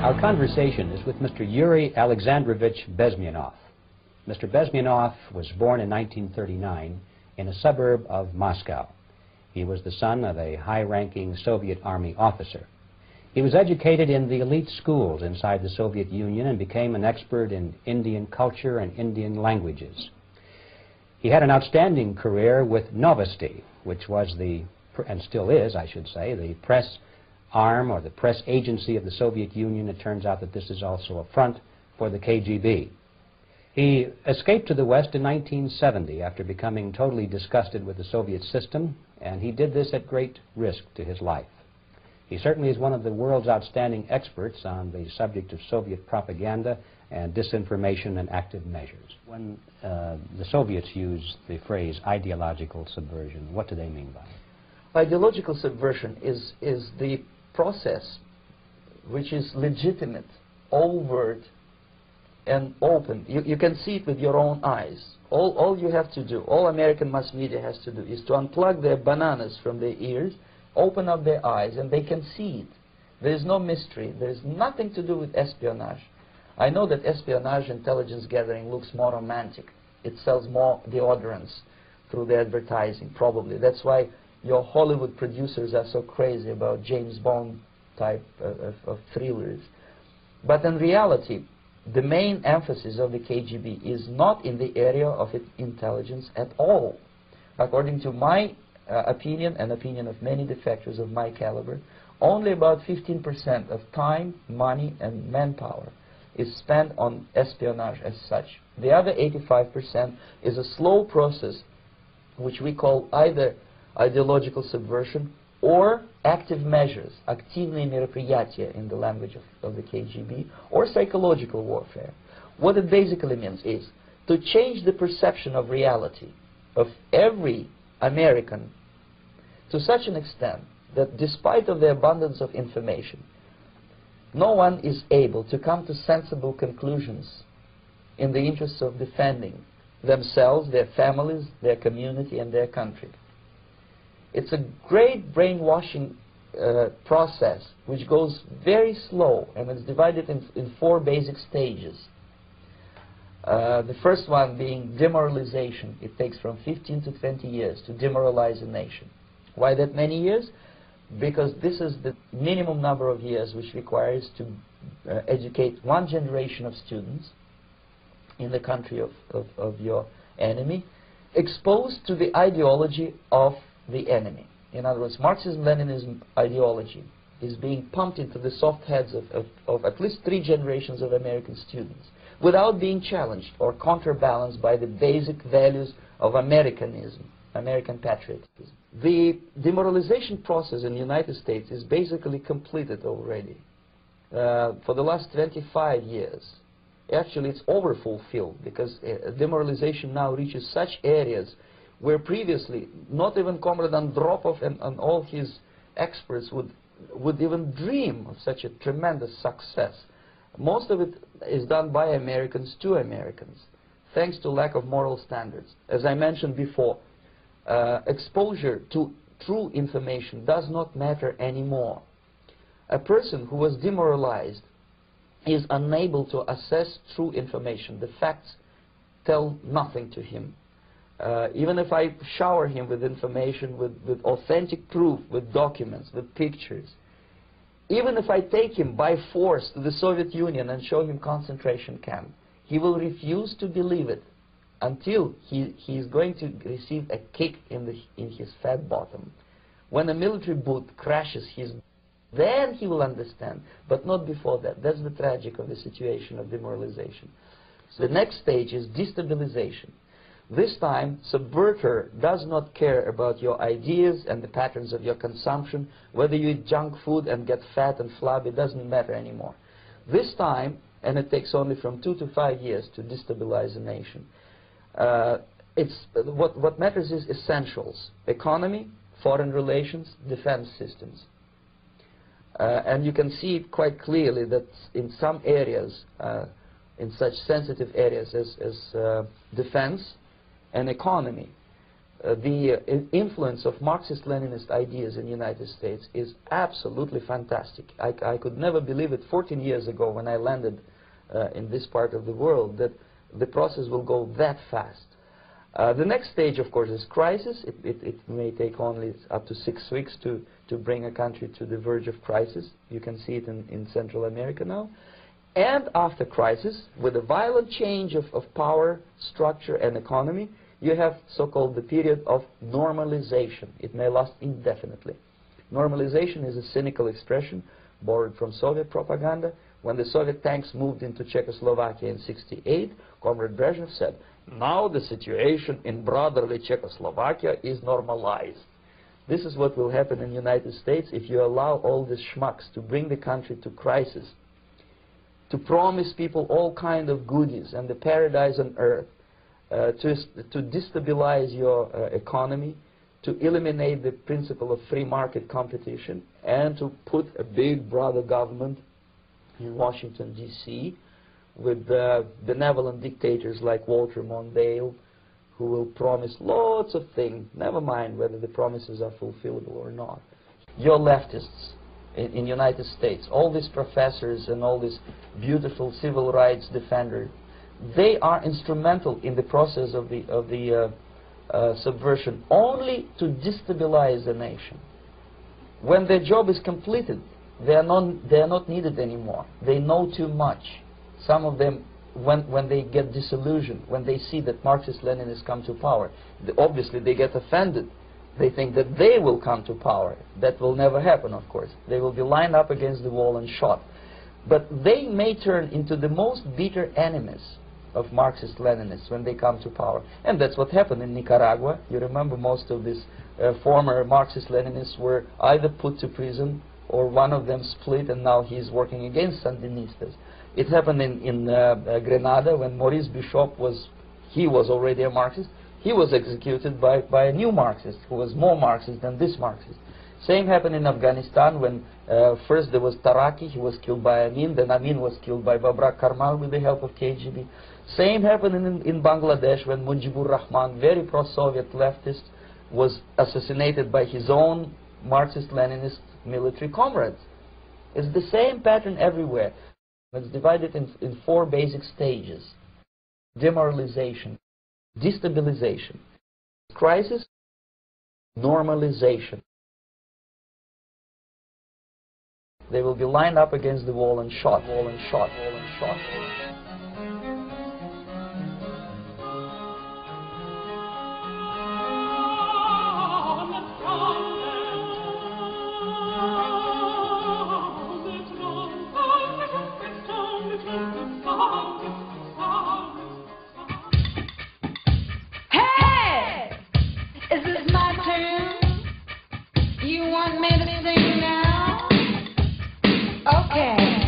Our conversation is with Mr. Yuri Alexandrovich Bezmenov. Mr. Bezmenov was born in 1939 in a suburb of Moscow. He was the son of a high-ranking Soviet Army officer. He was educated in the elite schools inside the Soviet Union and became an expert in Indian culture and Indian languages. He had an outstanding career with Novosti, which was and still is, I should say, the press arm or the press agency of the Soviet Union. It turns out that this is also a front for the KGB. He escaped to the West in 1970 after becoming totally disgusted with the Soviet system, and he did this at great risk to his life. He certainly is one of the world's outstanding experts on the subject of Soviet propaganda and disinformation and active measures. When the Soviets use the phrase ideological subversion, what do they mean by it? Ideological subversion is the process which is legitimate, overt, and open. You can see it with your own eyes. All you have to do, all American mass media has to do, is to unplug their bananas from their ears, open up their eyes, and they can see it. There is no mystery. There is nothing to do with espionage. I know that espionage intelligence gathering looks more romantic. It sells more deodorants through the advertising, probably. That's why your Hollywood producers are so crazy about James Bond type of thrillers. But in reality, the main emphasis of the KGB is not in the area of intelligence at all. According to my opinion and opinion of many defectors of my caliber, only about 15% of time, money, and manpower is spent on espionage as such. The other 85% is a slow process which we call either ideological subversion or active measures, активные мероприятия in the language of the KGB, or psychological warfare. What it basically means is to change the perception of reality of every American to such an extent that despite of the abundance of information, no one is able to come to sensible conclusions in the interests of defending themselves, their families, their community, and their country. It's a great brainwashing process which goes very slow, and it's divided in 4 basic stages. The first one being demoralization. It takes from 15 to 20 years to demoralize a nation. Why that many years? Because this is the minimum number of years which requires to educate one generation of students in the country of your enemy, exposed to the ideology of the enemy. In other words, Marxism-Leninism ideology is being pumped into the soft heads of at least 3 generations of American students without being challenged or counterbalanced by the basic values of Americanism, American patriotism. The demoralization process in the United States is basically completed already. For the last 25 years, actually it's overfulfilled, because demoralization now reaches such areas where previously not even Comrade Andropov and all his experts would even dream of such a tremendous success. Most of it is done by Americans to Americans, thanks to lack of moral standards. As I mentioned before, exposure to true information does not matter anymore. A person who was demoralized is unable to assess true information. The facts tell nothing to him. Even if I shower him with information, with authentic proof, with documents, with pictures, even if I take him by force to the Soviet Union and show him concentration camp, he will refuse to believe it until he is going to receive a kick in his fat bottom. When a military boot crashes then he will understand, but not before that. That's the tragic of the situation of demoralization. So the next stage is destabilization. This time, subverter does not care about your ideas and the patterns of your consumption. Whether you eat junk food and get fat and flabby, it doesn't matter anymore. This time, and it takes only from 2 to 5 years to destabilize a nation, what matters is essentials: economy, foreign relations, defense systems. And you can see it quite clearly that in some areas, in such sensitive areas as defense and economy, the influence of Marxist-Leninist ideas in the United States is absolutely fantastic. I could never believe it 14 years ago when I landed in this part of the world that the process will go that fast. The next stage, of course, is crisis. It may take only up to 6 weeks to bring a country to the verge of crisis. You can see it in Central America now. And after crisis, with a violent change of power, structure, and economy, you have so-called the period of normalization. It may last indefinitely. Normalization is a cynical expression borrowed from Soviet propaganda. When the Soviet tanks moved into Czechoslovakia in '68, Comrade Brezhnev said, now the situation in brotherly Czechoslovakia is normalized. This is what will happen in the United States if you allow all these schmucks to bring the country to crisis, to promise people all kind of goodies and the paradise on earth, to destabilize your economy, to eliminate the principle of free market competition, and to put a big brother government in Washington, D.C., with benevolent dictators like Walter Mondale, who will promise lots of things, never mind whether the promises are fulfillable or not. Your leftists in the United States, all these professors and all these beautiful civil rights defenders, they are instrumental in the process of the subversion only to destabilize the nation. When their job is completed, they are not needed anymore. They know too much. Some of them, when they get disillusioned, when they see that Marxist-Leninists come to power, obviously they get offended. They think that they will come to power. That will never happen, of course. They will be lined up against the wall and shot. But they may turn into the most bitter enemies of Marxist-Leninists when they come to power. And that's what happened in Nicaragua. You remember most of these former Marxist-Leninists were either put to prison or one of them split, and now he's working against Sandinistas. It happened in Grenada when Maurice Bishop was already a Marxist. He was executed by a new Marxist who was more Marxist than this Marxist. Same happened in Afghanistan when first there was Taraki, he was killed by Amin, then Amin was killed by Babrak Karmal with the help of KGB. Same happened in Bangladesh when Mujibur Rahman, very pro-Soviet leftist, was assassinated by his own Marxist-Leninist military comrades. It's the same pattern everywhere. It's divided in 4 basic stages: demoralization, destabilization, crisis, normalization. They will be lined up against the wall and shot, wall and shot, wall and shot. Hey! Is this my turn? You want me to sing now? Okay.